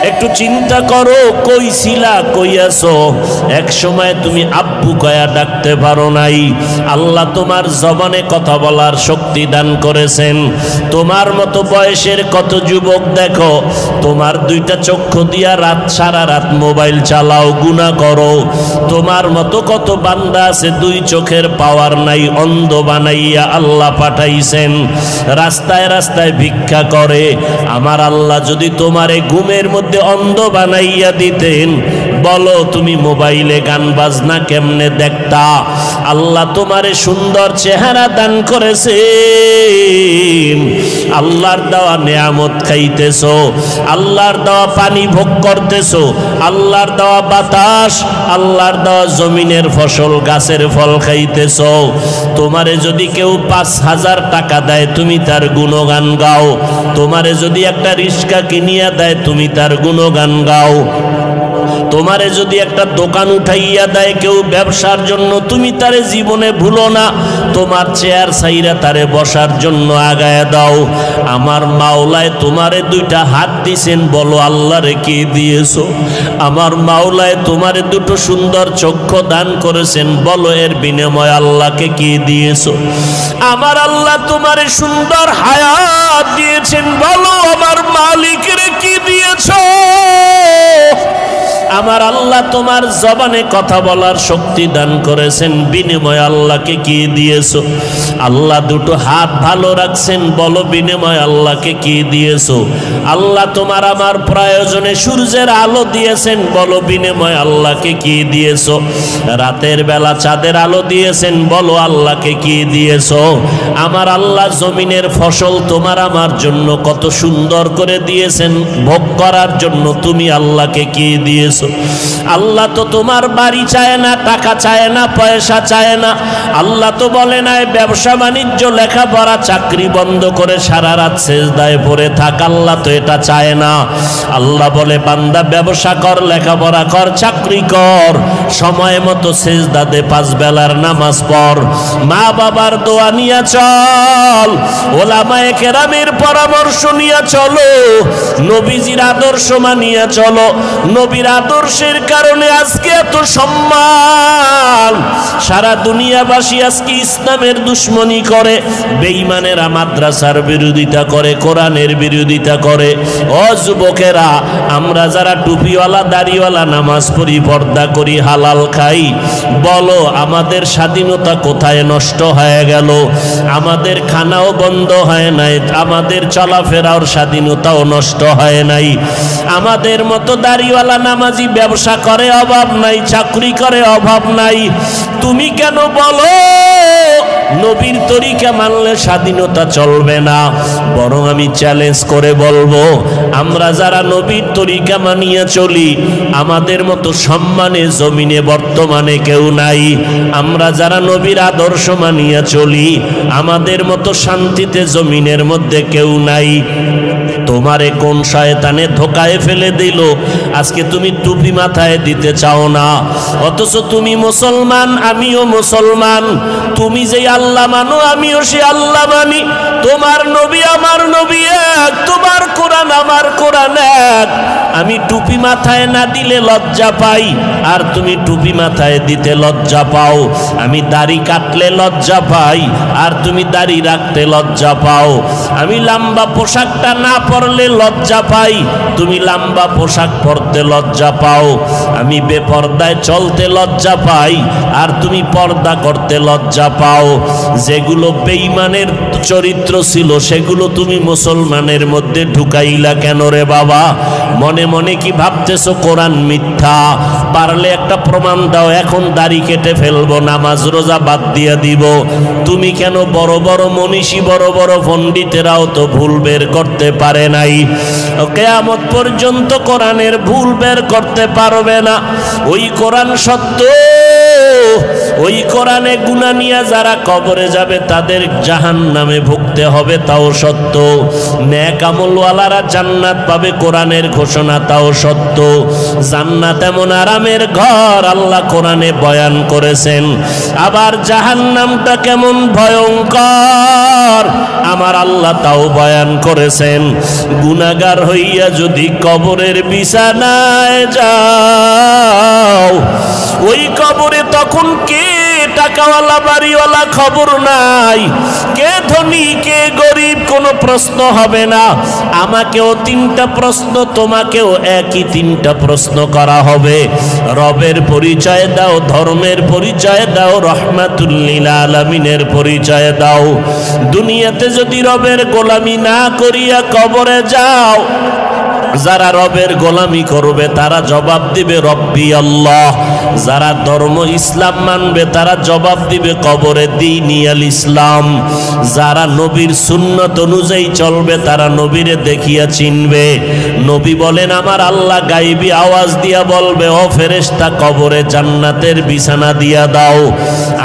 একটু চিন্তা করো, কই ছিলা, কই আছো? এক সময় তুমি আব্বু কয়া ডাকতে পারো নাই। আল্লাহ তোমার জবানে কথা বলার শক্তি দান করেছেন। তোমার মতো বয়সের কত যুবক দেখো, তোমার দুইটা চক্ষু দিয়া রাত সারা রাত মোবাইল চালাও, গুনাহ করো। তোমার মতো কত বান্দা আছে দুই চোখের পাওয়ার নাই, অন্ধ বানাইয়া আল্লাহ পাঠাইছেন, রাস্তায় রাস্তায় ভিক্ষা করে। আমার আল্লাহ যদি তোমারে ঘুমের মধ্যে অন্ধ বানাইয়া দিতেন, বলো তুমি মোবাইলে গান বাজনা কেমনে দেখতা? আল্লাহ তোমারে সুন্দর চেহারা দান করেছেন, আল্লাহর দেওয়া নেয়ামত খাইতেছো, আল্লাহর দেওয়া পানি ভোগ করতেছো, আল্লাহর দেওয়া বাতাস, আল্লাহর দেওয়া জমিনের ফসল গাছের ফল খাইতেছো। তোমারে যদি কেউ ৫,০০০ টাকা দেয়, তুমি তার গুণগান গাও। তোমারে যদি একটা রিক্সা কিনিয়া দেয়, তুমি তার গুণগান গাও। তোমারে যদি একটা দোকান উঠাইয়া দেয় কেউ ব্যবসার জন্য, তুমি তারে জীবনে ভুলো না, তোমার চেয়ার ছাইরা তারে বসার জন্য আগায়া দাও। আমার মাওলায় তোমারে দুইটা হাত দিছেন, বলো আল্লাহরে কি দিয়েছো? আমার মাওলায় তোমারে দুটো সুন্দর চক্ষু দান করেছেন, বলো এর বিনিময়ে আল্লাহকে কি দিয়েছো? আমার আল্লাহ তোমারে সুন্দর হায়াত দিয়েছেন, বলো আমার মালিকের কি দিয়েছো? আমার আল্লাহ তোমার জবানে কথা বলার শক্তি দান করেছেন, বিনিময়ে আল্লাহকে কি দিয়েছো? আল্লাহ দুটো হাত ভালো রাখছেন, বলো বিনিময়ে আল্লাহকে কি দিয়েছো? আল্লাহ তোমার আমার প্রয়োজনে সূর্যের আলো দিয়েছেন, বলো বিনিময়ে আল্লাহকে কি দিয়েছো? রাতের বেলা চাঁদের আলো দিয়েছেন, বলো আল্লাহকে কি দিয়েছো? আমার আল্লাহ জমিনের ফসল তোমার আমার জন্য কত সুন্দর করে দিয়েছেন, ভোগ করার জন্য তুমি আল্লাহকে কি দিয়েছো? আল্লাহ তো তোমার বাড়ি চায় না, টাকা চায় না, পয়সা চায় না। আল্লাহ তো বলে নাই ব্যবসা বাণিজ্য লেখাপড়া চাকরি বন্ধ করে সারা রাত সেজদায় পড়ে থাক, আল্লাহ তো এটা চায় না। আল্লাহ বলে বান্দা ব্যবসা কর, লেখাপড়া কর, চাকরি কর, সময় মতো সেজদা দে, 5 বেলার নামাজ পড়, মা বাবার দোয়া নিয়ে চল, ওলামায়ে কেরামের পরামর্শ নিয়ে চলো, নবীজির আদর্শ মানিয়ে চলো। নবীর আদর্শের কারণে আজকে এত সম্মান। সারা দুনিয়াবাসী আজকে ইসলামের দুশ্মনী করে, বেঈমানেরা মাদ্রাসার বিরোধিতা করে, কোরআনের বিরোধিতা করে। ও যুবকেরা, আমরা যারা টুপিওয়ালা দাড়িওয়ালা নামাজ পড়ি, পর্দা করি, হালাল খাই, বলো আমাদের স্বাধীনতা কোথায় নষ্ট হয়ে গেল? আমাদের খানাও বন্ধ হয় নাই, আমাদের চলাফেরার স্বাধীনতাও নষ্ট হয় নাই। আমাদের মতো দাড়িওয়ালা নামাজি ব্যবসা করে অভাব নাই, চাকরি করে অভাব নাই। তুমি কেন বলো নবীর তরিকা মানলে স্বাধীনতা চলবে না? বরং আমি চ্যালেঞ্জ করে বলবো, আমরা যারা নবীর তরিকা মানিয়ে চলি, আমাদের মতো সম্মানে জমিনে বর্তমানে কেউ নাই। আমরা যারা নবীর আদর্শ মানিয়ে চলি, আমাদের মতো শান্তিতে জমিনের মধ্যে কেউ নাই। তোমারে কোন শয়তানে ধোকায় ফেলে দিল, আজকে তুমি টুপি মাথায় দিতে চাও না, অথচ তুমি মুসলমান, আমিও মুসলমান। তুমি যে আল্লাহ মানো, আমিও সে আল্লাহ মানি। তোমার নবী আমার নবী এক, তোমার কোরআন আমার কোরআন এক। আমি টুপি মাথায় না দিলে লজ্জা পাই, আর তুমি টুপি মাথায় দিতে লজ্জা পাও। আমি দাড়ি কাটলে লজ্জা পাই, আর তুমি দাড়ি রাখতে লজ্জা পাও। আমি লম্বা পোশাকটা না পরলে লজ্জা পাই, তুমি লম্বা পোশাক পরতে লজ্জা পাও। আমি বেপর্দায় চলতে লজ্জা পাই, আর তুমি পর্দা করতে লজ্জা পাও। যেগুলো বেঈমানের চরিত্র ছিল, সেগুলো তুমি মুসলমানের মধ্যে ঢুকাইলা কেন রে বাবা? মনে মনে কি ভাবতেছো কোরআন মিথ্যা? পারলে একটা প্রমাণ দাও, এখন দাড়ি কেটে ফেলবো, নামাজ রোজা বাদ দিয়ে দিব। তুমি কেন? বড় বড় মনীষী, বড় বড় পণ্ডিতেরাও তো ভুল বের করতে পারে নাই। কিয়ামত পর্যন্ত কোরআনের ভুল বের করতে পারবে না। ওই কোরআন সত্য, ওই কোরআনে গুনাহ নিয়ে যারা কবরে যাবে তাদের জাহান্নামে ভুগতে হবে, তাও সত্য। নেক আমলওয়ালারা জান্নাত পাবে, কোরআনের ঘোষণা, তাও সত্য। জান্নাত এমন আরামের ঘর আল্লাহ কোরআনে বয়ান করেছেন। আবার জাহান্নামটা কেমন ভয়ঙ্কর আমার আল্লাহ তাও বয়ান করেছেন। গুনাহগার হইয়া যদি কবরের বিছানায় যাও, ওই কবরে তখন কে টাকাওয়ালা বাড়িওয়ালা খবর নাই, কে ধনী কে গরিব কোনো প্রশ্ন হবে না। আমাকেও 3টা প্রশ্ন, তোমাকেও একই 3টা প্রশ্ন করা হবে। রবের পরিচয় দাও, ধর্মের পরিচয় দাও, রহমাতুল লিল আলামিনের পরিচয় দাও। দুনিয়াতে যদি রবের গোলামি না করিয়া কবরে যাও, যারা রবের গোলামি করবে তারা জবাব দিবে রব্বি আল্লাহ। যারা ধর্ম ইসলাম মানবে তারা জবাব দিবে কবরে দীনি আল ইসলাম। যারা নবীর সুন্নত অনুযায়ী চলবে তারা নবীরে দেখিয়া চিনবে। নবী বলেন আমার আল্লাহ গাইবি আওয়াজ দিয়া বলবে, ও ফেরেশতা কবরে জান্নাতের বিছানা দিয়া দাও,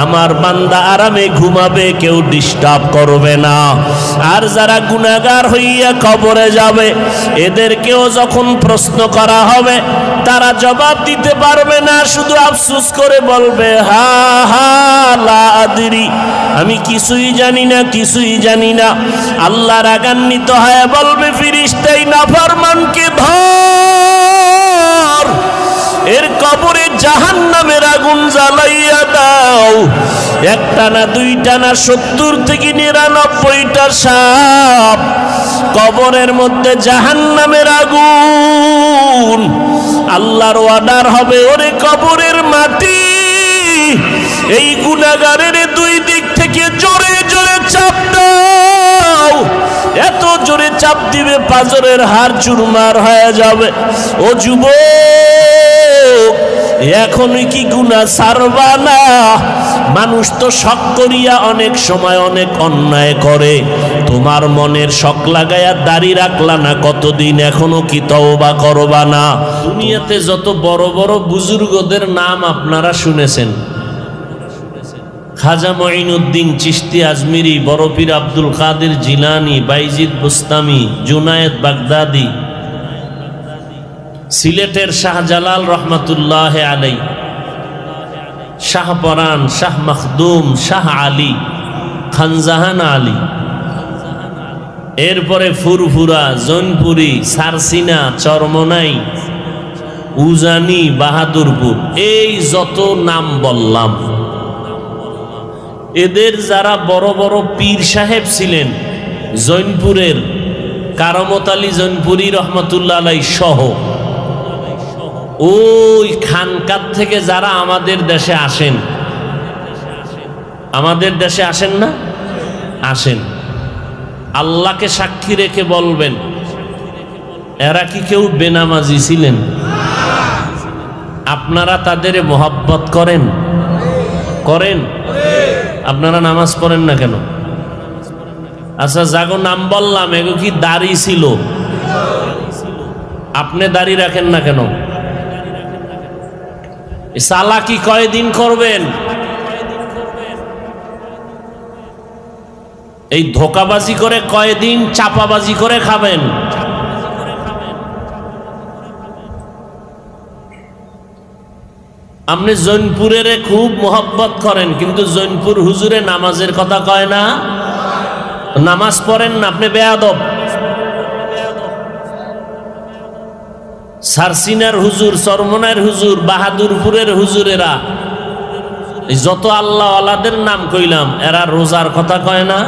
আমার বান্দা আরামে ঘুমাবে, কেউ ডিস্টার্ব করবে না। আর যারা গুনাহগার হইয়া কবরে যাবে এদেরকেও যখন প্রশ্ন করা হবে তারা জবাব দিতে পারবে না, শুধু আফসোস করে বলবে হা হা লা আদরি, আমি কিছুই জানি না, কিছুই জানি না। আল্লাহ রাগান্বিত হয়ে বলবে ফেরেশতাই নাফরমানকে ধর, এর কবরে জাহান্নামের আগুন জ্বালাইয়া দাও। 1টা না 2টা না 70 থেকে 99টা সাপ কবরের মধ্যে জাহান্নামের আগুন। আল্লাহর অর্ডার হবে, ওরে কবরের মাটি এই গুনাহগারের 2 দিক থেকে জোরে জোরে চাপ দাও। এত জোরে চাপ দিবে পাজরের হাড় চুরমার হয়ে যাবে। ও যুবক, এখনই কি গুনাহ ছাড়বা না? মানুষ তো শখ করিয়া অনেক সময় অনেক অন্যায় করে। তোমার মনের শখ লাগাইয়া দাড়ি রাখলা না কতদিন, এখনো কি তওবা করবা না? দুনিয়াতে যত বড় বড় বুজুর্গদের নাম আপনারা শুনেছেন, খাজা মঈনুদ্দিন চিশতি আজমিরি, বড় পীর আব্দুল কাদের জিলানী, বাইজিদ বুস্তামি, জুনায়েদ বাগদাদি, সিলেটের শাহজালাল রহমাতুল্লাহ আলাই, শাহ পরান, শাহ মখদুম, শাহ আলী, খানজাহান আলী, এরপরে ফুরফুরা, জৈনপুরি, সারসিনা, চরমনাই, উজানি, বাহাদুরপুর, এই যত নাম বললাম, এদের যারা বড় বড় পীর সাহেব ছিলেন জৈনপুরের, কারামত আলী জৈনপুরি রহমতুল্লাহ আলাই সহ, ওই খানকাত থেকে যারা আমাদের দেশে আসেন, আমাদের দেশে আসেন না, আসেন, আল্লাহকে সাক্ষী রেখে বলবেন এরা কি কেউ বেনামাজি ছিলেন? আপনারা তাদের মোহাব্বত করেন? করেন? আপনারা নামাজ পড়েন না কেন? আচ্ছা, যাগো নাম বললাম এগো কি দাড়ি ছিল? আপনি দাড়ি রাখেন না কেন? চালাকি কয়দিন করবেন? এই ধোকাবাজি করে কয়দিন চাপাবাজি করে খাবেন? আপনি জৈনপুরের খুব মোহব্বত করেন, কিন্তু জৈনপুর হুজুরে নামাজের কথা কয় না, নামাজ পড়েন না, আপনি বেয়াদব। সারসিনার হুজুর, চরমনার হুজুর, বাহাদুরপুরের হুজুরেরা, যত আল্লাহ আলাদের নাম কইলাম, এরা রোজার কথা কয় না।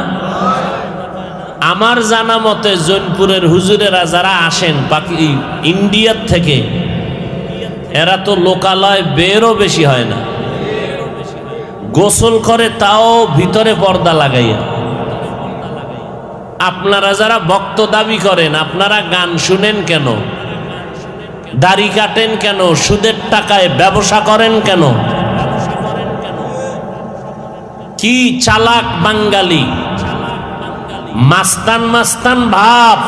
আমার জানা মতে জৈনপুরের হুজুরেরা যারা আসেন বাকি ইন্ডিয়ার থেকে, এরা তো লোকালয় বেরও বেশি হয় না, গোসল করে তাও ভিতরে পর্দা লাগাইয়া। আপনারা যারা ভক্ত দাবি করেন, আপনারা গান শুনেন কেন? দাড়ি কাটেন কেন? সুদের টাকায় ব্যবসা করেন কেন? কি চালাক বাঙালি, মাস্তান মাস্তান ভাব।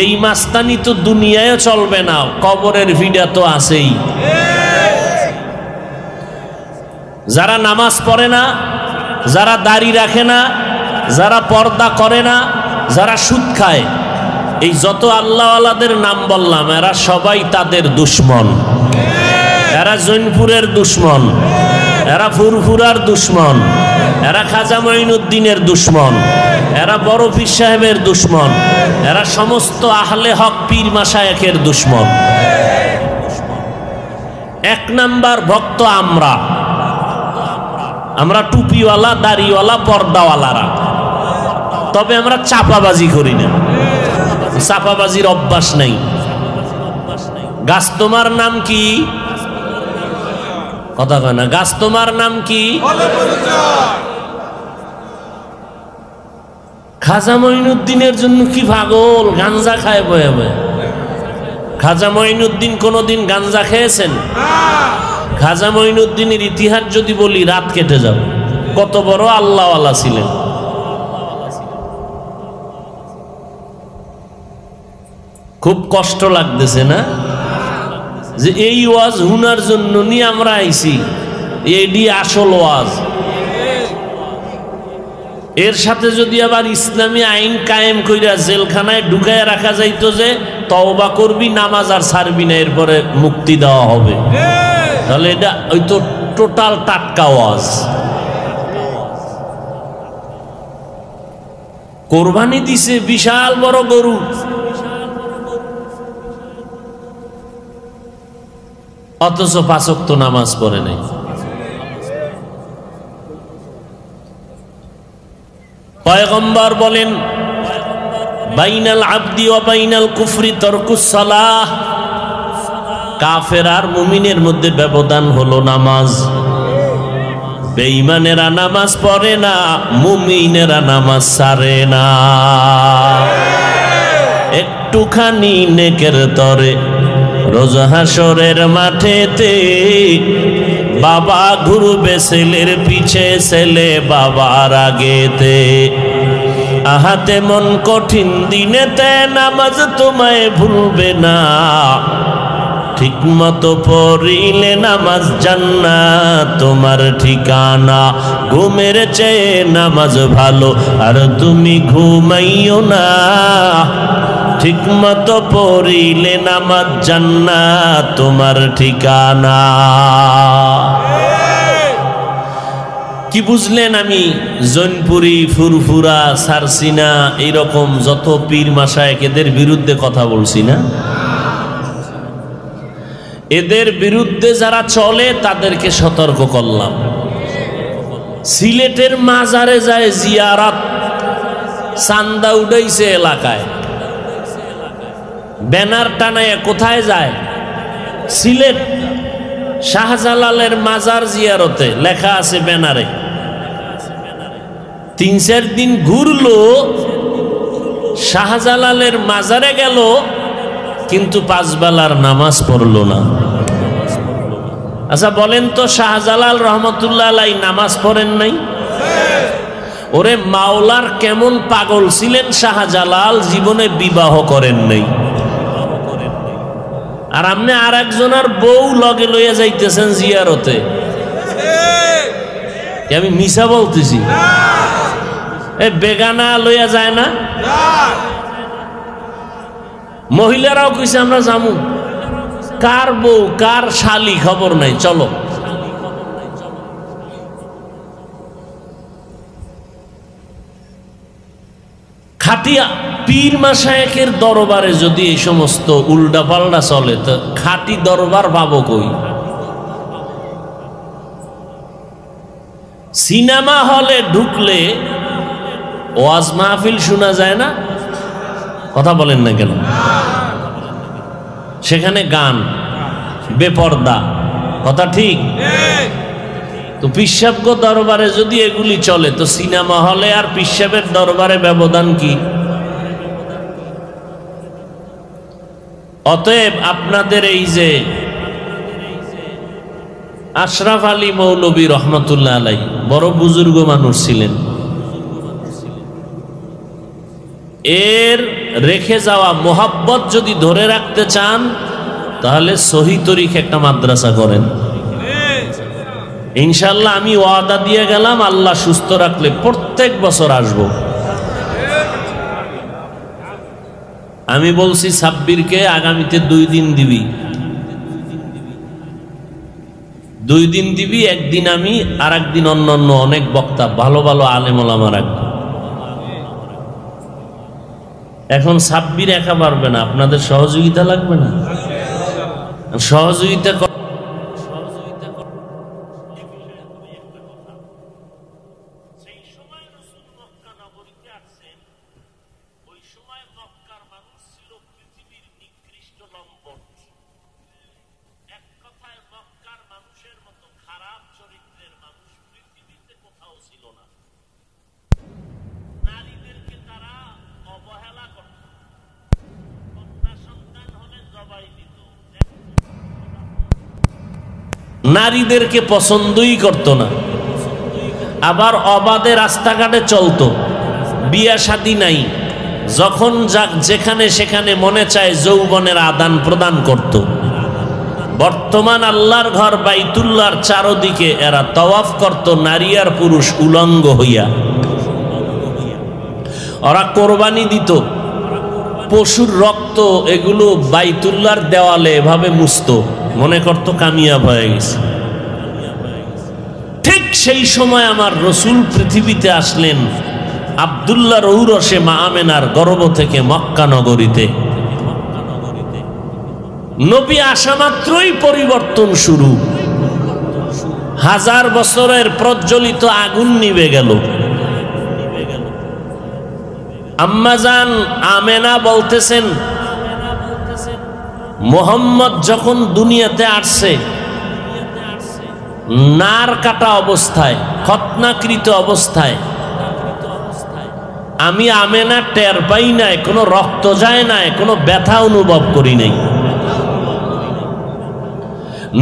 এই মাস্তানি তো দুনিয়ায় চলবে না, কবরের ভিড়া তো আছেই। যারা নামাজ পড়ে না, যারা দাড়ি রাখে না, যারা পর্দা করে না, যারা সুদ খায়, এই যত আল্লাহওয়ালাদের নাম বললাম এরা সবাই তাদের দুশ্মন। এরা জৈনপুরের দুশ্মন, এরা ফুরফুরার দুশ্মন, এরা খাজা মঈনুদ্দিনের দুশ্মন, এরা বড় পীর সাহেবের দুশ্মন, এরা সমস্ত আহলে হক পীর মাশায়েখের দুশ্মন। এক নাম্বার ভক্ত আমরা টুপিওয়ালা, দাড়িওয়ালা, পর্দাওয়ালারা। তবে আমরা চাপাবাজি করি না, চাপাবাজির অভ্যাস নেই। গাছ তোমার নাম কি? কথা কয় না। গাছ তোমার নাম কি? খাজা মঈনুদ্দিনের জন্য কি পাগল গাঞ্জা খায় বয়ে বয়ে। খাজা মঈনুদ্দিন কোনদিন গাঞ্জা খেয়েছেন? খাজা মঈনুদ্দিনের ইতিহাস যদি বলি রাত কেটে যাবে। কত বড় আল্লাহওয়ালা ছিলেন। খুব কষ্ট লাগতেছে না যে এই ওয়াজ হুনার জন্য নিয়ে আমরা আইছি, এডি আসল ওয়াজ। এর সাথে যদি আবার ইসলামী আইন কায়েম কইরা জেলখানায় ঢুকায় রাখা যাইতো যে তওবা করবি, নামাজ আর ছাড়বি না, এরপরে মুক্তি দেওয়া হবে, তাহলে এটা ওই তো টোটাল টাটকা ওয়াজ। কোরবানি দিছে বিশাল বড় গরু, অথচ 5 ওয়াক্ত নামাজ পড়ে নাই। পয়গম্বর বলেন বাইনাল আবদি ওয়া বাইনাল কুফরি তারকুস সালাহ। কাফের আর মুমিনের মধ্যে ব্যবধান হলো নামাজ। বেঈমানেরা নামাজ পড়ে না, মুমিনেরা নামাজ ছাড়ে না। একটুখানি নেকের তরে রোজ হাসরের মাঠেতে বাবা ঘুরবে ছেলের পিছে, ছেলে বাবার আগেতে। আহাতে মন কঠিন দিনেতে নামাজ তোমায় ভুলবে না। ঠিক মতো পড়িলে নামাজ জান্নাত তোমার ঠিকানা। ঘুমের চেয়ে নামাজ ভালো আর তুমি ঘুমাইও না। ঠিক মতো পড়িলে নামাজ জান্নাত তোমার ঠিকানা। কি বুঝলেন? আমি জৈনপুরি, ফুরফুরা, সারসিনা এইরকম যত পীর মাশায়েখ এদের বিরুদ্ধে কথা বলছি না। এদের বিরুদ্ধে যারা চলে তাদেরকে সতর্ক করলাম। সিলেটের মাজারে যায় জিয়ারাত, চান্দা উঠাইছে এলাকায়, ব্যানার টানায় কোথায় যায়? সিলেট শাহজালালের মাজার জিয়ারতে লেখা আছে ব্যানারে। 3-4 দিন ঘুরলো, শাহজালালের মাজারে গেল, কিন্তু 5 বেলার নামাজ পড়লো না। আচ্ছা বলেন তো, শাহজালাল রহমতুল্লাহ আলাইহি নামাজ পড়েন নাই? ওরে মাওলার কেমন পাগল ছিলেন শাহজালাল, জীবনে বিবাহ করেন নাই। আর আপনি আর একজনের বউ লগে লইয়া যাইতেছেন জিয়ারতে। আমি মিছা বলতেছি? এ বেগানা লইয়া যায় না? মহিলারাও কইছে আমরা যামু। কার বউ কার শালি খবর নাই, চলো। খাটিয়া পীর মাশায়েখের দরবারে যদি এই সমস্ত উল্টা পাল্টা চলে, তো খাঁটি দরবার পাবো কই? সিনেমা হলে ঢুকলে ওয়াজ মাহফিল শোনা যায় না? কথা বলেন না কেন? সেখানে গান, বেপর্দা, কথা ঠিক? তো পিসাবগো দরবারে যদি এগুলি চলে, তো সিনেমা হলে আর পিসাবের দরবারে ব্যবধান কি? অতএব আপনাদের এই যে আশরাফ আলী মৌলভী রহমতুল্লাহ আলাইহি বড় বুজুর্গ মানুষ ছিলেন, এর রেখে যাওয়া মোহাব্বত যদি ধরে রাখতে চান তাহলে সহি তরিক একটা মাদ্রাসা করেন। ইনশাআল্লাহ আমি ওয়াদা দিয়ে গেলাম, আল্লাহ সুস্থ রাখলে প্রত্যেক বছর আসব। আমি বলছি সাব্বিরকে আগামীতে 2 দিন দিবি, 2 দিন দিবি, একদিন আমি আর একদিন অন্য অনেক বক্তা ভালো ভালো আলেম ওলামা রাখবো। এখন সাব্বির একা পারবে না, আপনাদের সহযোগিতা লাগবে না? সহযোগিতা নারীদেরকে পছন্দই করতো না, আবার অবাধে রাস্তাঘাটে চলতো, বিয়া শাদী নাই, যখন যাক যেখানে সেখানে মনে চায় যৌবনের আদান প্রদান করত। বর্তমান আল্লাহর ঘর বাইতুল্লাহর চারদিকে এরা তওয়াফ করত নারী আর পুরুষ উলঙ্গ হইয়া। ওরা কোরবানি দিত, পশুর রক্ত এগুলো বাইতুল্লাহর দেওয়ালে এভাবে মুছত, মনে করত কামিয়াব হয়ে গেছে। ঠিক সেই সময় আমার রসুল পৃথিবীতে আসলেন আব্দুল্লাহর ঔরসে মা আমেনার গর্ভ থেকে মক্কা নগরীতে। নবী আসা মাত্রই পরিবর্তন শুরু, 1000 বছরের প্রজ্বলিত আগুন নিভে গেল। আম্মাজান আমেনা বলতেছেন, মুহাম্মদ যখন দুনিয়াতে আসছে নার কাটা অবস্থায়, খতনাকৃত অবস্থায়, আমি আমেনা টের পাই নাই, কোনো রক্ত যায় নাই, কোনো ব্যথা অনুভব করি নাই।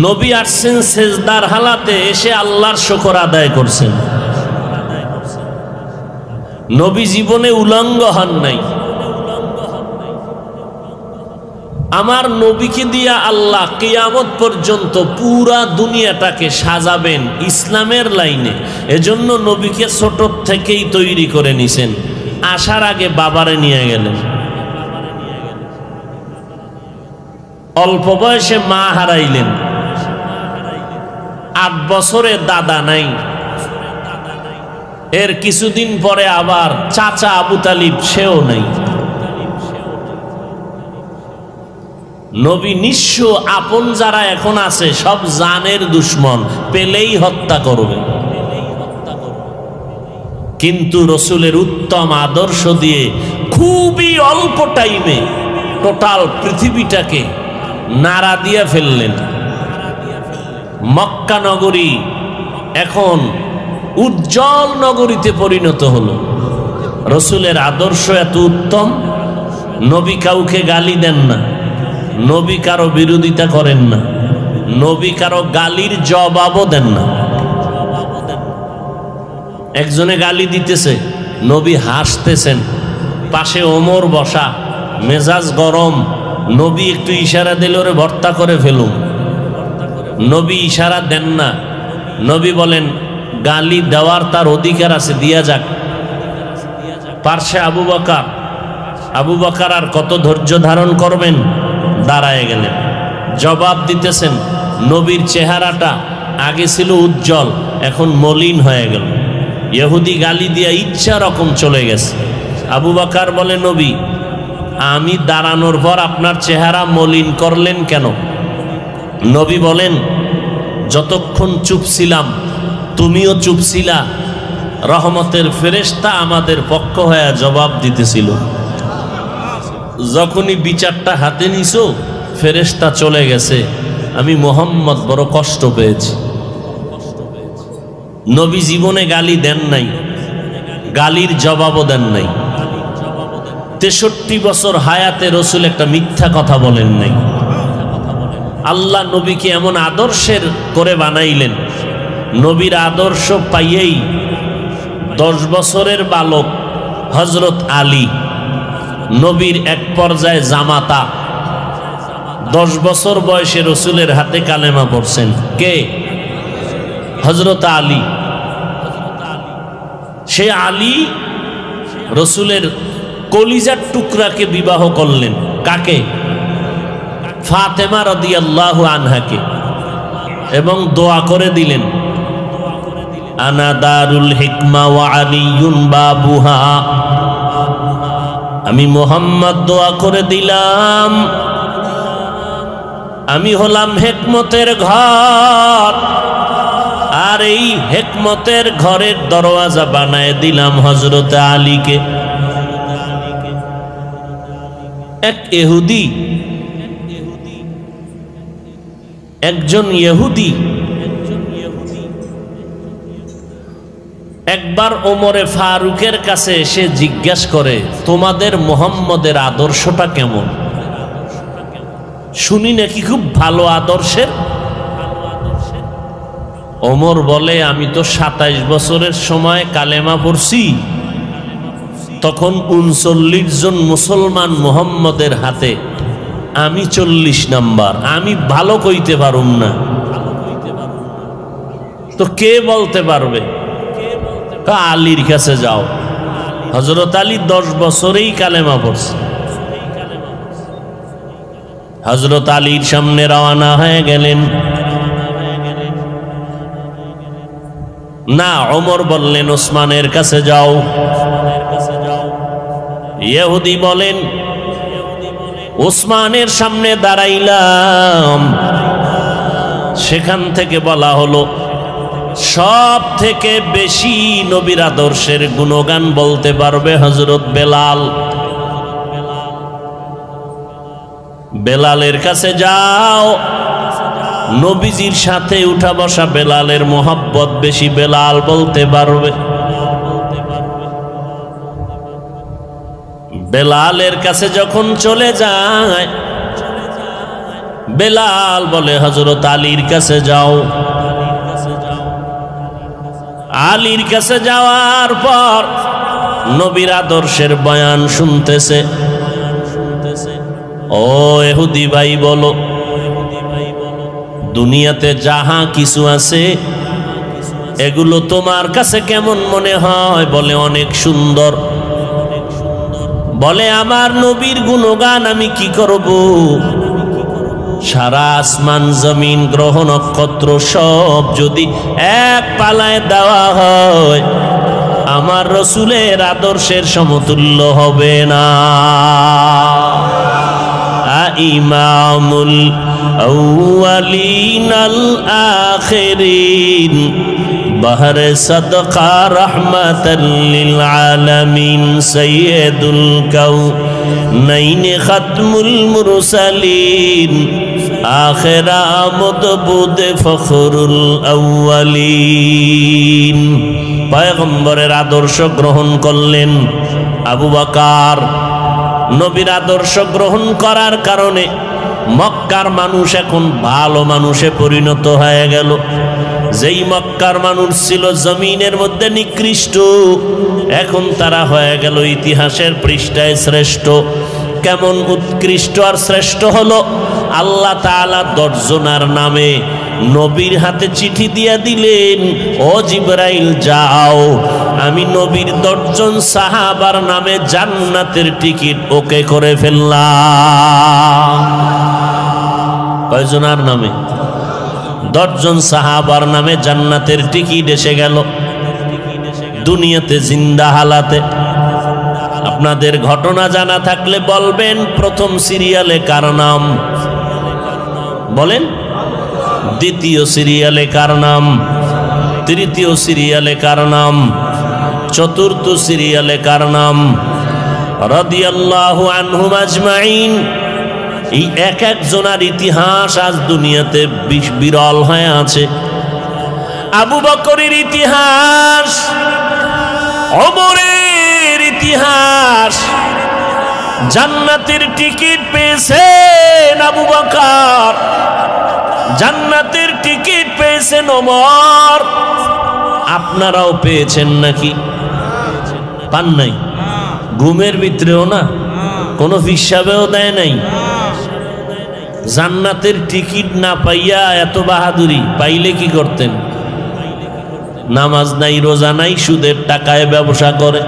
নবী আসছেন সেজদার হালাতে, এসে আল্লাহর শুকর আদায় করছেন। নবী জীবনে উলঙ্গ হন নাই। আমার নবীকে দিয়া আল্লাহ কিয়ামত পর্যন্ত পুরা দুনিয়াটাকে সাজাবেন ইসলামের লাইনে, এজন্য নবীকে ছোট থেকেই তৈরি করে নিছেন। আসার আগে বাবারে নিয়ে গেলেন, অল্প বয়সে মা হারাইলেন, 8 বছরে দাদা নাই। এর কিছুদিন পরে আবার চাচা আবু তালিব, সেও নাই। নবী নিঃস্ব, আপন যারা এখন আছে সব জানের দুশ্মন, পেলেই হত্যা করবে। কিন্তু রসুলের উত্তম আদর্শ দিয়ে খুবই অল্প টাইমে টোটাল পৃথিবীটাকে নাড়া দিয়ে ফেললেন। মক্কা নগরী এখন উজ্জ্বল নগরীতে পরিণত হলো। রসুলের আদর্শ এত উত্তম, নবী কাউকে গালি দেন না, নবী কারো বিরোধিতা করেন না, নবী কারো গালির জবাবও দেন না। একজনে গালি দিতেছে, নবী হাসতেছেন, পাশে ওমর বসা, মেজাজ গরম, নবী একটু ইশারা দিলে ওরে ভর্তা করে ফেলুন। নবী ইশারা দেন না, নবী বলেন গালি দেওয়ার তার অধিকার আছে, দিয়া যাক। পার্শ্বে আবু বকর আর কত ধৈর্য ধারণ করবেন, দাঁড়ায় গেলেন, জবাব দিতেছেন। নবীর চেহারাটা আগে ছিল উজ্জ্বল, এখন মলিন হয়ে গেল। ইহুদি গালি দিয়া ইচ্ছা রকম চলে গেছে। আবু বকর বলে, নবী আমি দাঁড়ানোর পর আপনার চেহারা মলিন করলেন কেন? নবী বলেন, যতক্ষণ চুপ ছিলাম তুমিও চুপ ছিলা, রহমতের ফেরেশতা আমাদের পক্ষ হয়ে জবাব দিতেছিল। যখনই বিচারটা হাতে নিছো ফেরেশতা চলে গেছে, আমি মুহাম্মদ বড় কষ্ট পেয়েছি। নবী জীবনে গালি দেন নাই, গালির জবাবও দেন নাই। 63 বছর হায়াতে রসুল একটা মিথ্যা কথা বলেন নাই। আল্লাহ নবীকে এমন আদর্শের করে বানাইলেন, নবীর আদর্শ পাইয়েই 10 বছরের বালক হযরত আলী, নবীর এক পর্যায়ে জামাতা, 10 বছর বয়সে রসুলের হাতে কালেমা পড়ছেন। কে? হযরত আলী। সে আলী রসুলের কলিজার টুকরাকে বিবাহ করলেন। কাকে? ফাতেমা রাদিয়াল্লাহু আনহাকে। এবং দোয়া করে দিলেন, আনা দারুল হিকমা ওয়া আলিয়ুন বাবুহা। আমি মুহাম্মদ দোয়া করে দিলাম, আমি হলাম হিকমতের ঘর, আর এই হিকমতের ঘরের দরওয়াজা বানায় দিলাম হযরত আলীকে। এক ইহুদি, একজন ইহুদি একবার ওমরে ফারুকের কাছে এসে জিজ্ঞাসা করে, তোমাদের মুহাম্মদের আদর্শটা কেমন? শুনি নাকি খুব ভালো আদর্শের। ওমর বলে, আমি তো 27 বছরের সময় কালেমা পড়ছি, তখন 39 জন মুসলমান মুহাম্মদের হাতে, আমি 40 নাম্বার, আমি ভালো কইতে পারুম না। তো কে বলতে পারবে? আলীর কাছে যাও। হযরত আলী 10 বছরেই কালেমা পড়ছে। হযরত আলীর সামনে রওনা হয়ে গেলেন। না, ওমর বললেন ওসমানের কাছে যাও। ইহুদি বলেন, ওসমানের সামনে দাঁড়াইলাম। সেখান থেকে বলা হলো, সব থেকে বেশি নবীর আদর্শের গুণগান বলতে পারবে হযরত বেলাল। বেলালের কাছে যাও। নবীজির সাথে উঠা বসা বেলালের মোহাব্বত বেশি, বেলাল বলতে পারবে। বেলালের কাছে যখন চলে যায়, বেলাল বলে হযরত আলীর কাছে যাও। আলীর কাছে যাওয়ার পর নবীর আদর্শের বয়ান শুনতেছে। ও ইহুদি ভাই বলো, দুনিয়াতে যাহা কিছু আছে এগুলো তোমার কাছে কেমন মনে হয়? বলে অনেক সুন্দর। বলে আমার নবীর গুণগান আমি কি করব? সারা আসমান জমিন গ্রহ নক্ষত্র সব যদি এক পালায় দেওয়া হয়, আমার রসুলের আদর্শের সমতুল্য হবে না। ইমামুল আউয়ালিন আল আখিরিন বাহরে সাদকা রাহমাতাল লিল আলামিন সাইয়্যিদুল কাউনাইন খাতমুল মুরসালিন আখিরা আমদবুদ ফখরুল আউয়ালিন। পয়গম্বরের আদর্শ গ্রহণ করলেন আবু বকর। নবীর আদর্শ গ্রহণ করার কারণে মক্কার মানুষ এখন ভালো মানুষে পরিণত হয়ে গেল। যেই মক্কার মানুষ ছিল জমিনের মধ্যে নিকৃষ্ট, এখন তারা হয়ে গেল ইতিহাসের পৃষ্ঠায় শ্রেষ্ঠ। কেমন উৎকৃষ্ট আর শ্রেষ্ঠ হলো? আল্লাহ তাআলা 10 জনের নামে নবীর হাতে চিঠি দিয়ে দিলেন, ও জিবরাইল যাও, আমি নবীর 10 জন সাহাবার নামে জান্নাতের টিকিট ওকে করে ফেললাম। কয়জনের নামে? 10 জন সাহাবার নামে জান্নাতের টিকিট এসে গেল দুনিয়াতে জিন্দা হালাতে। আপনাদের ঘটনা জানা থাকলে বলবেন, প্রথম সিরিয়ালে কার নাম? বলেন। দ্বিতীয় সিরিয়ালে কার নাম? তৃতীয় সিরিয়ালে কার নাম? চতুর্থ সিরিয়ালে কার নাম? রাদিয়াল্লাহু আনহুম আজমাইন। এই এক একজনের ইতিহাস আজ দুনিয়াতে বিরল হয়ে আছে। আবু বকরের ইতিহাস, ওমরের ইতিহাস, জান্নাতের টিকিট পেয়েছেন আবু বকর, জান্নাতের টিকিট পেয়েছেন ওমর। আপনারাও পেয়েছেন নাকি? পান নাই? ঘুমের ভিতরেও না, কোনো হিসাবেও দেয় নাই। জান্নাতের টিকিট না পাইয়া এত বাহাদুরি, পাইলে কি করতেন? নামাজ নাই, রোজা নাই, সুদের টাকায় ব্যবসা করে।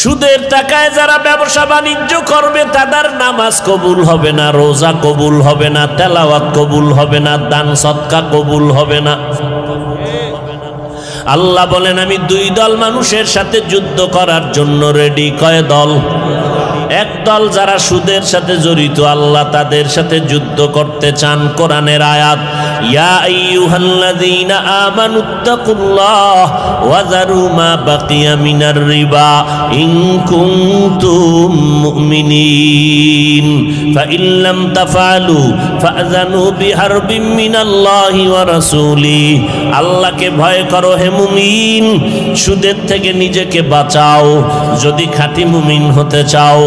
সুদের টাকায় যারা ব্যবসা বাণিজ্য করবে তাদের নামাজ কবুল হবে না, রোজা কবুল হবে না, তেলাওয়াত কবুল হবে না, দান সদকা কবুল হবে না। আল্লাহ বলেন আমি দুই দল মানুষের সাথে যুদ্ধ করার জন্য রেডি। কয় দল? এক দল যারা সুদের সাথে জড়িত, আল্লাহ তাদের সাথে যুদ্ধ করতে চান। কোরআনের আয়াত, ইয়া আইয়ুহাল্লাযীনা আমানুত্তাকুল্লাহ ওয়া যারু মা বাকিয়া মিনার রিবা ইন কুনতুম মুমিনিন ফাইন লাম তাফআলু ফাযানু বিহারবিন মিনাল্লাহি ওয়া রাসূলিহি। আল্লাহকে ভয় করো হে মুমিন, সুদের থেকে নিজেকে বাঁচাও যদি খাঁটি মুমিন হতে চাও।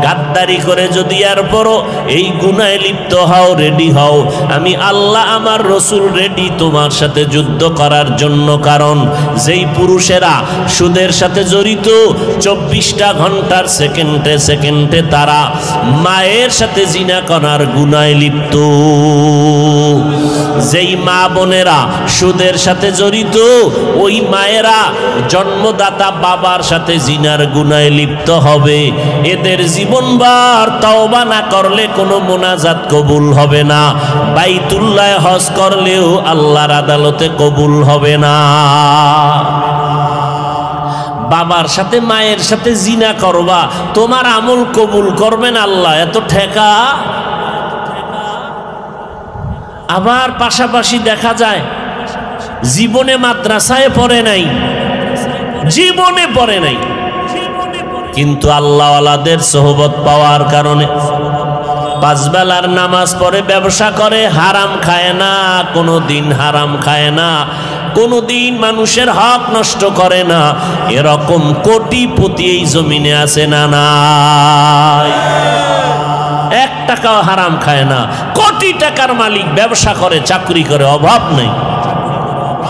গাদ্দারি করে যদি এরপরও এই গুনাহে লিপ্ত হও, রেডি হও, আমি আল্লাহ আমার রসুল রেডি তোমার সাথে যুদ্ধ করার জন্য। কারণ যেই পুরুষেরা সুদের সাথে জড়িত 24টা ঘন্টার সেকেন্ডে সেকেন্ডে তারা মায়ের সাথে জিনা করার গুনাহে লিপ্ত, যেই মা বোনেরা সুদের সাথে জড়িত ওই মায়েরা জন্মদাতা বাবার সাথে জিনার গুনাহে লিপ্ত হবে। এদের জীবনভর তওবা না করলে কোনো মোনাজাত কবুল হবে না, বাইতুল্লাহ হজ করলেও আল্লাহর আদালতে কবুল হবে না। বাবার সাথে মায়ের সাথে জিনা করবা, তোমার আমল কবুল করবেন আল্লাহ, এত ঠেকা। আবার পাশাপাশি দেখা যায় জীবনে মাদ্রাসায় পড়ে নাই, জীবনে পড়ে নাই, কিন্তু আল্লাহওয়ালাদের সোহবত পাওয়ার কারণে 5 বেলার নামাজ পড়ে, ব্যবসা করে, হারাম খায় না, কোনো দিন হারাম খায় না, কোনো দিন মানুষের হক নষ্ট করে না। এরকম কোটিপতি এই জমিনে আছে না নাই? 1 টাকাও হারাম খায় না, কোটি টাকার মালিক, ব্যবসা করে, চাকরি করে, অভাব নেই,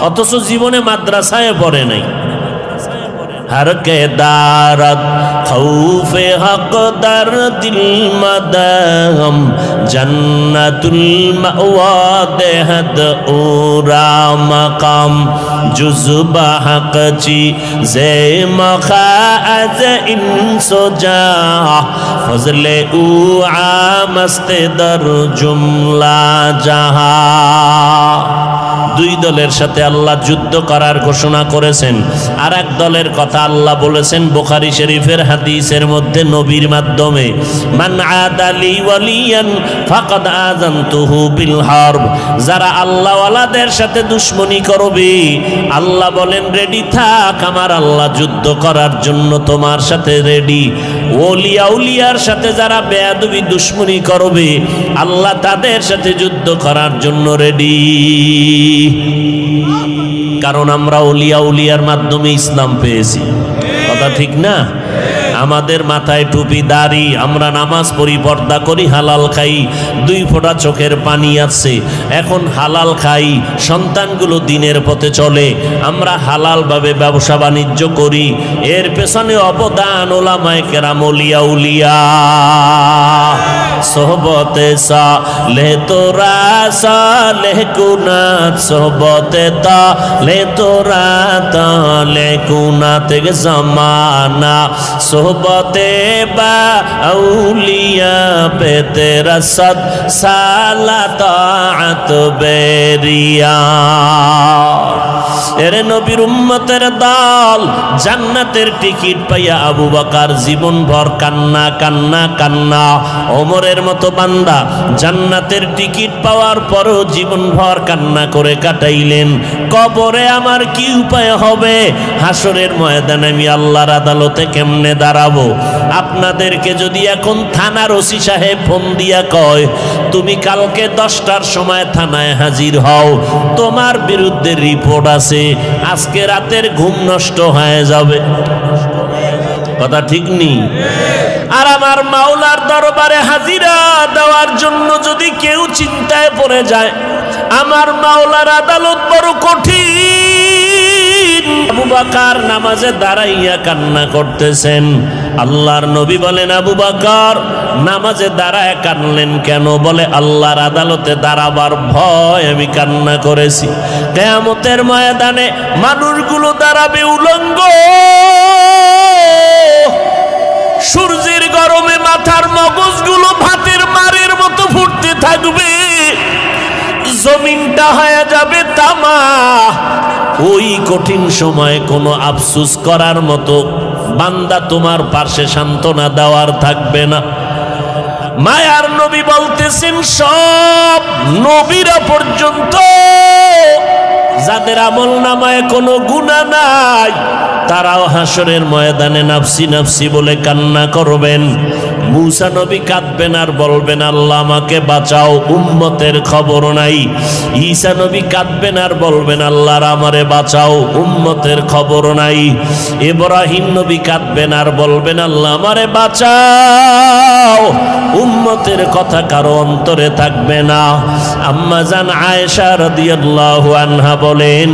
অথচ জীবনে মাদ্রাসায় পড়ে নাই। हर के दारत खौफे हक दर दिल मदहम जन्नतुल मअवा देहद उरा मकाम जुज़बा हक ची जे मखाज इंसो जा फजले उ आमस्ते दर जुमला जहा। দুই দলের সাথে আল্লাহ যুদ্ধ করার ঘোষণা করেছেন। আর এক দলের কথা আল্লাহ বলেছেন বুখারী শরীফের হাদিসের মধ্যে নবীর মাধ্যমে, মান আদালি ওয়ালিয়ান ফাকাদ আযানতুহু বিল হারব। যারা আল্লাহওয়ালাদের সাথে দুশমনি করবে, আল্লাহ বলেন রেডি থাক, আমার আল্লাহ যুদ্ধ করার জন্য তোমার সাথে রেডি। ওলিয়া উলিয়ার সাথে যারা বেয়াদবি দুশমনি করবে, আল্লাহ তাদের সাথে যুদ্ধ করার জন্য রেডি। কারণ আমরা ওলিয়া উলিয়ার মাধ্যমে ইসলাম পেয়েছি, কথা ঠিক না? আমাদের মাথায় টুপি, দাড়ি, আমরা নামাজ পড়ি, পর্দা করি, হালাল খাই, 2 ফোঁটা চোখের পানি আছে, এখন হালাল খাই, সন্তানগুলো দিনের পথে চলে, আমরা হালাল ভাবে ব্যবসা বাণিজ্য করি। এর পেছনে অবদান ওলামায়ে কেরাম, ওলিয়া উলিয়া। সোহবতে সালেহ তোরা সালেহ কুনাত, সোহবতে তালে তোরা তালে কুনাত জামানা, সোহবতে বা আউলিয়া পে তেরা সদ সালা তাআত বেরিয়া। এরে নবীর উম্মতের দল, জান্নাতের টিকিট পাইয়া আবু বকর জীবনভর কান্না কান্না কান্না। ওমরের মতো বান্দা জান্নাতের টিকিট পাওয়ার পরও জীবনভর কান্না করে কাটাইলেন। কবরে আমার কি উপায় হবে, হাসরের ময়দানে আমি আল্লাহর আদালতে কেমনে দাঁড়াবো? আপনাদেরকে যদি এখন থানার ওসি সাহেব ফোন দিয়া কয় তুমি কালকে 10টার সময় থানায় হাজির হও, তোমার বিরুদ্ধে রিপোর্ট আছে, আজকে রাতের ঘুম নষ্ট হয়ে যাবে, কথা ঠিক নেই? আর আমার মাওলার দরবারে হাজিরা দেওয়ার জন্য যদি কেউ চিন্তায় পড়ে যায়, আমার মাওলার আদালত বড় কঠিন। আবু বকর নামাজে দাঁড়াইয়া কান্না করতেছেন, আল্লাহর নবী বলেন, আবু বকর নামাজে দাঁড়ায় কাঁদলেন কেন? বলে, আল্লাহর আদালতে দাঁড়াবার ভয় আমি কান্না করেছি। কিয়ামতের ময়দানে মানুষগুলো দাঁড়াবে উলঙ্গ, সূর্যের গরমে মাথার মগজগুলো ভাতের মারের মতো ফুটতে থাকবে, জমিনটা হয়ে যাবে তামা। ওই কঠিন সময়ে কোনো আফসোস করার মতো বান্দা তোমার পাশে সান্ত্বনা দেওয়ার থাকবে না। মায়ার নবী বলতেছেন, সব নবীরা পর্যন্ত যাদের আমল নামায় কোনো গুনাহ নাই, তারাও হাসরের ময়দানে নাফসি নাফসি বলে কান্না করবেন। মূসা নবী কাঁদবেন আর বলবেন, আল্লাহ আমাকে বাঁচাও, উম্মতের খবর নাই। ঈসা নবী কাঁদবেন আর বলবেন, আল্লাহ আমারে বাঁচাও, উম্মতের খবর নাই। ইব্রাহিম নবী কাঁদবেন আর বলবেন, আল্লাহ আমারে বাঁচাও, উম্মতের কথা কারো অন্তরে থাকবে না। আম্মা জান আয়েশা রাদিয়াল্লাহু আনহা বলেন,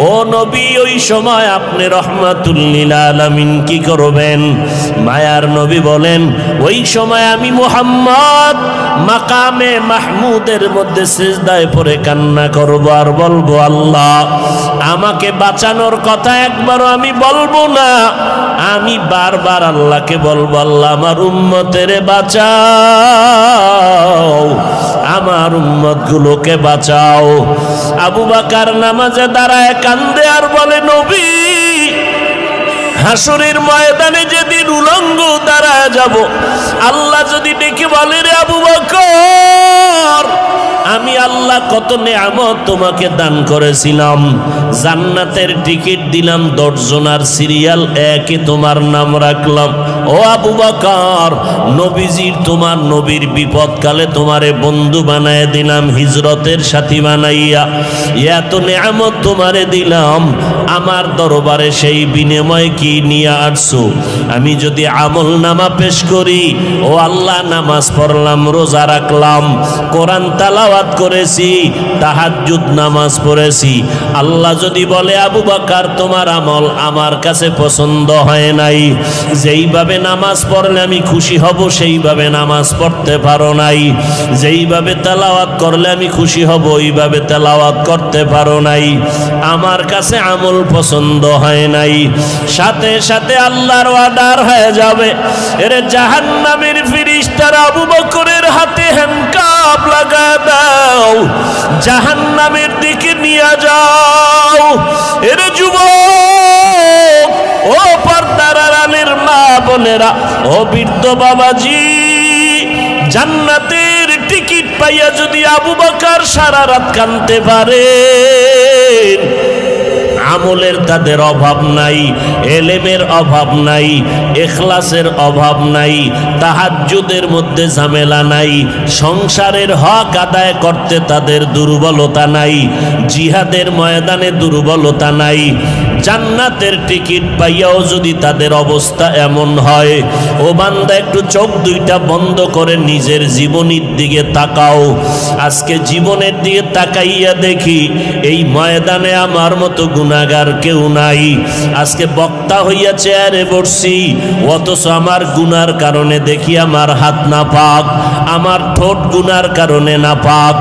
ও নবী, ওই সময় আপনি রহমাতুল লিল আলামিন কি করবেন? মায়ার নবী বলেন, ওই সময় আমি মুহাম্মদ মাকামে মাহমুদের মধ্যে সিজদায় পড়ে কান্না করব আর বলবো, আল্লাহ আমাকে বাঁচানোর কথা একবারও আমি বলবো না, আমি বারবার আল্লাহকে বলবো, আল্লাহ আমার উম্মতের বাঁচাও, আমার উম্মত গুলোকে বাঁচাও। আবু বকর নামাজে দাঁড়ায় কান্দে আর বলে, নবী হাসরের ময়দানে যেদিন উলঙ্গ দাঁড়ায় যাব, আল্লাহ যদি ডেকে বলে, রে আবু বকর, আমি আল্লাহ কত নেয়ামত তোমাকে দান করেছিলাম, জান্নাতের টিকিট দিলাম 10 জনার সিরিয়াল একে তোমার নাম রাখলাম। ও আবু বকর, নবীজির তোমার নবীর বিপদকালে তোমারে বন্ধু বানায় দিলাম, হিজরতের সাথী বানাইয়া এত নেয়ামত তোমারে দিলাম, আমার দরবারে সেই বিনিময় কি নিয়ে আসছো? আমি যদি আমল নামা পেশ করি, ও আল্লাহ নামাজ পড়লাম, রোজা রাখলাম, কোরআন তালাওয়াত করেছি, তাহাজ্জুদ নামাজ পড়েছি, আল্লাহ যদি বলে, আবু বকর তোমার আমল আমার কাছে পছন্দ হয় নাই, যেইভাবে নামাজ পড়লে আমি খুশি হব সেইভাবে নামাজ পড়তে পারো নাই, যেইভাবে তেলাওয়াত করলে আমি খুশি হব ওইভাবে তেলাওয়াত করতে পারো নাই, আমার কাছে আমল পছন্দ হয় নাই, সাথে সাথে আল্লাহর ওয়াদার হয়ে যাবে, এর জাহান্নামের ফেরেশতারা আবু বকরের হাতে হ্যান্ডকাপ লাগা দাও, জাহান্নামের দিকে নিয়ে যাও। এর যুবক, ও পর্দার আড়ালের মা বোনেরা, ও বৃদ্ধ বাবাজি, জান্নাতের টিকিট পাইয়া যদি আবু বকর সারা রাত কাঁদতে পারে, আমলের তাদের অভাব নাই, এলেমের অভাব নাই, ইখলাসের অভাব নাই, তাহাজ্জুদের মধ্যে ঝামেলা নাই, সংসারের হক আদায় করতে তাদের দুর্বলতা নাই, জিহাদের ময়দানে দুর্বলতা নাই, জান্নাতের টিকিট পাইয়াও যদি তাদের অবস্থা এমন হয়, ও বান্দা একটু চোখ দুইটা বন্ধ করে নিজের জীবনের দিকে তাকাও। আজকে জীবনের দিকে তাকাইয়া দেখি এই ময়দানে আমার মতো গুনাহগার কেউ নাই। আজকে বক্তা হইয়া চেয়ারে বসছি, অথচ আমার গুনার কারণে দেখি আমার হাত না পাক, আমার ঠোঁট গুনার কারণে না পাক,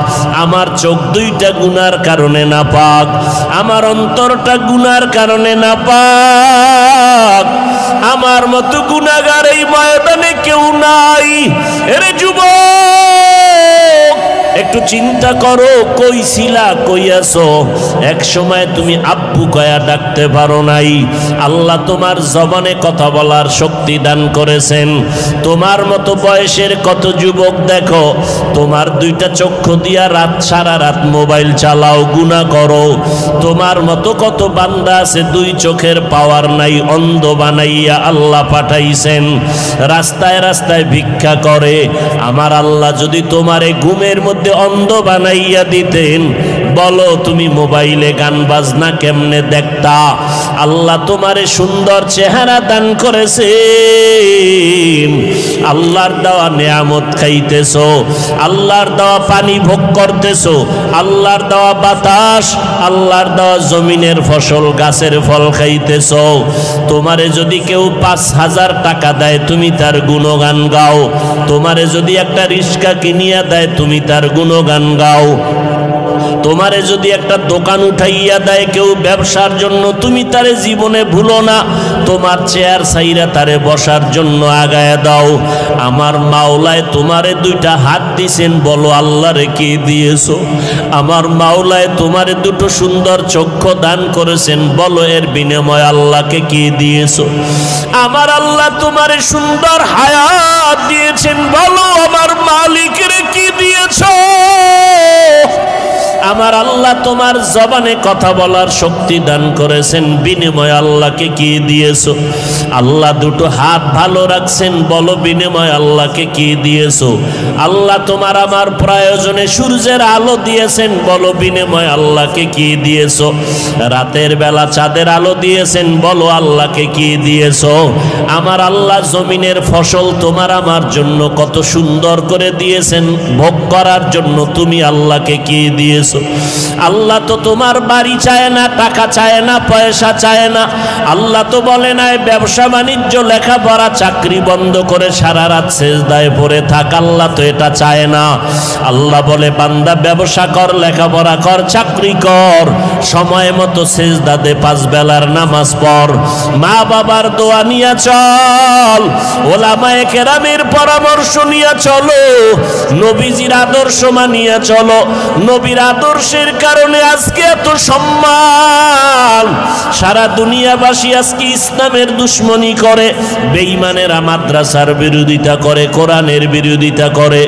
আমার চোখ দুইটা গুনার কারণে না পাক, আমার অন্তরটা গুনার কারণে না পাক। আমার মতো গুনাহগার এই ময়দানে কেউ নাই। এরে যুবক, একটু চিন্তা করো, কই ছিলা, কই আছো? এক সময় তুমি আব্বু কয়া ডাকতে পারো নাই। আল্লাহ তোমার জবানে কথা বলার শক্তি দান করেছেন। তোমার মতো বয়সের কত যুবক দেখো, তোমার দুইটা চক্ষু দিয়া রাত সারা রাত মোবাইল চালাও, গুনাহ করো। তোমার মতো কত বান্দা আছে দুই চোখের পাওয়ার নাই, অন্ধ বানাইয়া আল্লাহ পাঠাইছেন, রাস্তায় রাস্তায় ভিক্ষা করে। আমার আল্লাহ যদি তোমারে ঘুমের মধ্যে অন্ধ বানাইয়া দিতেন, বলো তুমি মোবাইলে গান বাজনা কেমনে দেখতা? আল্লাহ তোমারে সুন্দর চেহারা দান করেছেন, আল্লাহর দেওয়া নেয়ামত খাইতেছো, আল্লাহর দেওয়া পানি ভোগ করতেছো, আল্লাহর দেওয়া বাতাস, আল্লাহর দেওয়া জমিনের ফসল গাছের ফল খাইতেছো। তোমারে যদি কেউ ৫,০০০ টাকা দেয় তুমি তার গুণগান গাও, তোমারে যদি একটা রিক্সা কিনিয়া দেয় তুমি তার গুণগান গাও, তোমারে যদি একটা দোকান উঠাইয়া দেয় কেউ ব্যবসার জন্য তুমি তারে জীবনে ভুলো না, তোমার চেয়ার ছাইরা তারে বসার জন্য আগায় দাও। আমার মাওলায় তোমারে ২টা হাত দিছেন, বলো আল্লাহরে কি দিয়েছো? আমার মাওলায় তোমারে ২টো সুন্দর চক্ষু দান করেছেন, বলো এর বিনিময়ে আল্লাহকে কি দিয়েছো? আমার আল্লাহ তোমারে সুন্দর হায়াত দিয়েছেন, বলো আমার মালিকের কি দিয়েছো? আমার আল্লাহ তোমার জবানে কথা বলার শক্তি দান করেছেন, বিনিময়ে আল্লাহকে কি দিয়েছো? আল্লাহ 2টো হাত ভালো রাখছেন, বলো বিনিময়ে আল্লাহকে কি দিয়েছো? আল্লাহ তোমার আমার প্রয়োজনে সূর্যের আলো দিয়েছেন, বলো বিনিময়ে আল্লাহকে কি দিয়েছো? রাতের বেলা চাঁদের আলো দিয়েছেন, বলো আল্লাহকে কি দিয়েছো? আমার আল্লাহ জমিনের ফসল তোমার আমার জন্য কত সুন্দর করে দিয়েছেন, ভোগ করার জন্য তুমি আল্লাহকে কি দিয়েছো? আল্লাহ তো তোমার বাড়ি চায় না, টাকা চায় না, পয়সা চায় না। আল্লাহ তো বলে নাই ব্যবসা বাণিজ্য লেখাপড়া চাকরি বন্ধ করে সারা রাত সেজদায় পড়ে থাক, আল্লাহ তো এটা চায় না। আল্লাহ বলে বান্দা ব্যবসা কর, লেখাপড়া কর, চাকরি কর, সময় মতো সেজদা দে, 5 বেলার নামাজ পড়, মা বাবার দোয়া নিয়ে চল, ওলামায়ে কেরামের পরামর্শ নিয়ে চলো, নবীজির আদর্শ মানিয়ে চলো। নবীর আদর্শের কারণে আজকে এত সম্মান। সারা দুনিয়াবাসী আজকে ইসলামের দুশ্মনী করে, বেঈমানেরা মাদ্রাসার বিরোধিতা করে, কোরআনের বিরোধিতা করে।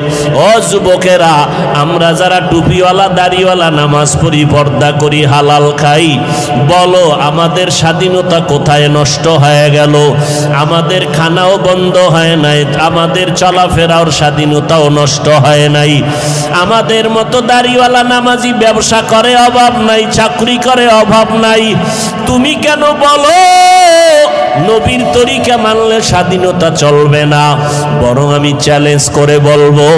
ও যুবকেরা, আমরা যারা টুপিওয়ালা দাড়িওয়ালা নামাজ পড়ি, পর্দা করি, হালাল খাই, বলো আমাদের স্বাধীনতা কোথায় নষ্ট হয়ে গেল? আমাদের খানাও বন্ধ হয় নাই, আমাদের চলাফেরার স্বাধীনতাও নষ্ট হয় নাই। আমাদের মতো দাড়িওয়ালা নামাজি ব্যবসা করে অভাব নাই, চাকরি করে অভাব নাই। তুমি কেন বলো নবীর তরিকা মানলে স্বাধীনতা চলবে না? বরং আমি চ্যালেঞ্জ করে বলবো,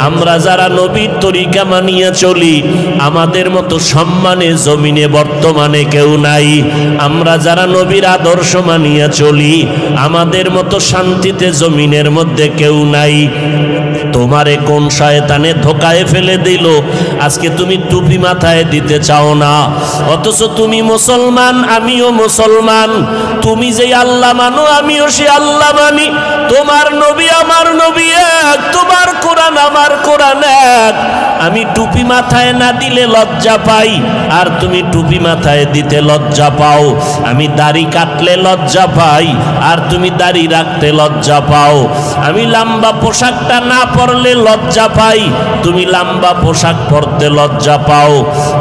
আমরা যারা নবীর তরিকা মানিয়ে চলি, আমাদের মতো সম্মানে জমিনে বর্তমানে কেউ নাই। আমরা যারা নবীর আদর্শ মানিয়ে চলি, আমাদের মতো শান্তিতে জমিনের মধ্যে কেউ নাই। তোমারে কোন শয়তানে ধোকায় ফেলে দিল, আজকে তুমি টুপি মাথায় দিতে চাও না, অথচ তুমি মুসলমান, আমিও মুসলমান। তুমি যে আল্লাহ মানো, আমিও সে আল্লাহ মানি। তোমার নবী আমার নবী এক, তোমার কোরআন আমার কোরআন এক। আমি টুপি মাথায় না দিলে লজ্জা পাই, আর তুমি টুপি মাথায় দিতে লজ্জা পাও। আমি দাড়ি কাটলে লজ্জা পাই, আর তুমি দাড়ি রাখতে লজ্জা পাও। আমি লম্বা পোশাকটা না পরলে লজ্জা পাই, তুমি লম্বা পোশাক পরতে লজ্জা পাও।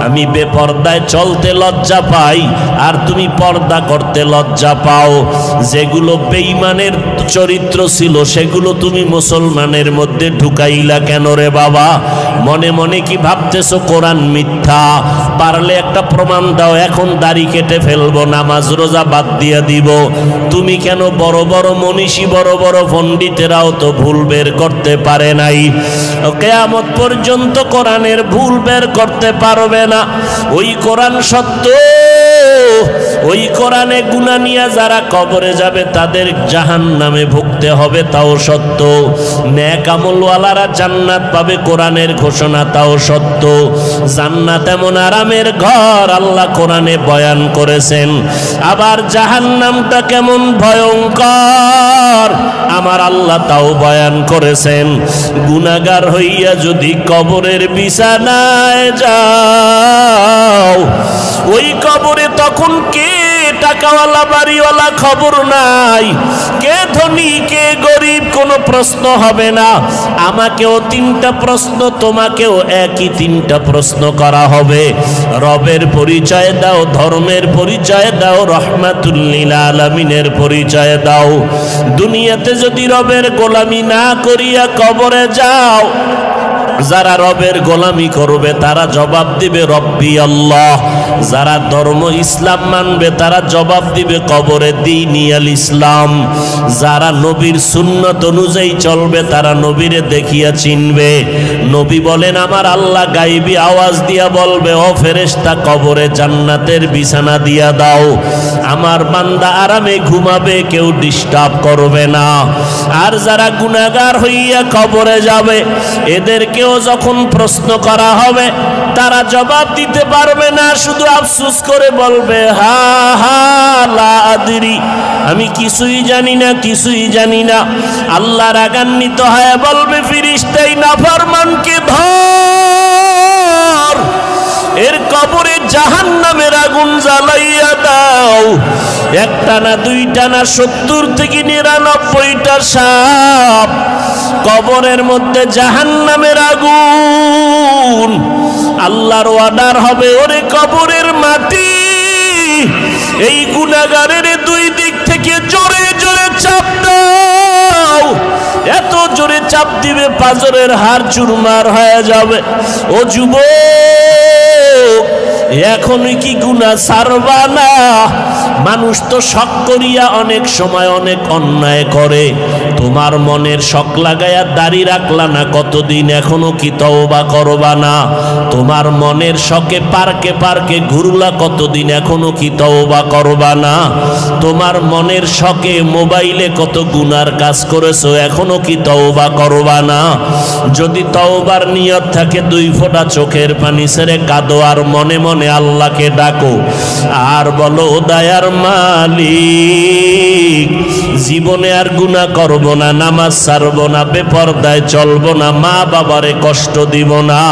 আমি বেপর্দায় চলতে লজ্জা পাই, আর তুমি পর্দা করতে লজ্জা পাও। যেগুলো বেঈমানের চরিত্র ছিল, সেগুলো তুমি মুসলমানের মধ্যে ঢুকাইলা কেন রে বাবা? মনে মনে কি ভাবতেছো কোরআন মিথ্যা? পারলে একটা প্রমাণ দাও, এখন দাড়ি কেটে ফেলবো, নামাজ রোজা বাদ দিয়ে দিব। তুমি কেন? বড় বড় মনীষী, বড় বড় পণ্ডিতেরাও তো ভুল বের করতে পারে নাই। কিয়ামত পর্যন্ত কোরআনের ভুল বের করতে পারবে না। ওই কোরআন সত্য, ওই কোরআনে গুনাহ নিয়ে যারা কবরে যাবে তাদের জাহান্নামে ভুগতে হবে, তাও সত্য। নেক আমলওয়ালারা জান্নাত পাবে, কোরআনের ঘোষণা, তাও সত্য। জান্নাত এমন আরামের ঘর, আল্লাহ কোরআনে বয়ান করেছেন। আবার জাহান্নামটা কেমন ভয়ঙ্কর, আমার আল্লাহ তাও বয়ান করেছেন। গুনাহগার হইয়া যদি কবরের বিছানায় যাও, ওই কবরে তখন কে টাকাওয়ালা বাড়িওয়ালা খবর নাই, কে ধনী কে গরিব কোনো প্রশ্ন হবে না। আমাকেও 3টা প্রশ্ন, তোমাকেও একই 3টা প্রশ্ন করা হবে। রবের পরিচয় দাও, ধর্মের পরিচয় দাও, রহমাতুল লিল আলামিনের পরিচয় দাও। দুনিয়াতে যদি রবের গোলামি না করিয়া কবরে যাও, যারা রবের গোলামি করবে তারা জবাব দিবে রব্বি আল্লাহ। যারা ধর্ম ইসলাম মানবে তারা জবাব দিবে কবরে দীনি আল ইসলাম। যারা নবীর সুন্নত অনুযায়ী চলবে তারা নবীরে দেখিয়া চিনবে। নবী বলেন আমার আল্লাহ গাইবী আওয়াজ দিয়া বলবে, ও ফেরেশতা কবরে জান্নাতের বিছানা দিয়া দাও, আমার বান্দা আরামে ঘুমাবে, কেউ ডিস্টার্ব করবে না। আর যারা গুনাহগার হইয়া কবরে যাবে এদেরকেও যখন প্রশ্ন করা হবে তারা জবাব দিতে পারবে না, শুধু আফসোস করে বলবে হা হা লা আদরি, আমি কিছুই জানি না, কিছুই জানি না। আল্লাহ রাগান্বিত হয়ে বলবে ফেরেশতাই নাফরমানকে ধর, এর কবরে জাহান্নামের আগুন জ্বালাইয়া দাও। একটা না দুইটা না 70 থেকে 99টা সাপ কবরের মধ্যে জাহান্নামের আগুন। আল্লাহর অর্ডার হবে, ওরে কবরের মাটি এই গুনাহগারের দুই দিক থেকে জোরে জোরে চাপ দাও। এত জোরে চাপ দিবে পাজরের হাড় চুরমার হয়ে যাবে। ও যুবক, এখনই কি গুনাহ ছাড়বা না? মানুষ তো শখ করিয়া অনেক সময় অনেক অন্যায় করে। তোমার মনের শখ লাগাইয়া দাড়ি রাখলা না কতদিন, এখনো কি তওবা করবা না? তোমার মনের শখে পার্কে পার্কে ঘুরলা কতদিন, এখনো কি তওবা করবা না? তোমার মনের শখে মোবাইলে কত গুনার কাজ করেছো, এখনো কি তওবা করবা না? যদি তওবার নিয়ত থাকে 2 ফোঁটা চোখের পানি ছেড়ে কাঁদো আর মনে মনে আল্লাহকে ডাকো আর বলো, দয়ার মালিক জীবনে আর গুনাহ করব না, নামাজ ছাড়ব না, বেপরদায় চলব না, মা বাবারে কষ্ট দিব না।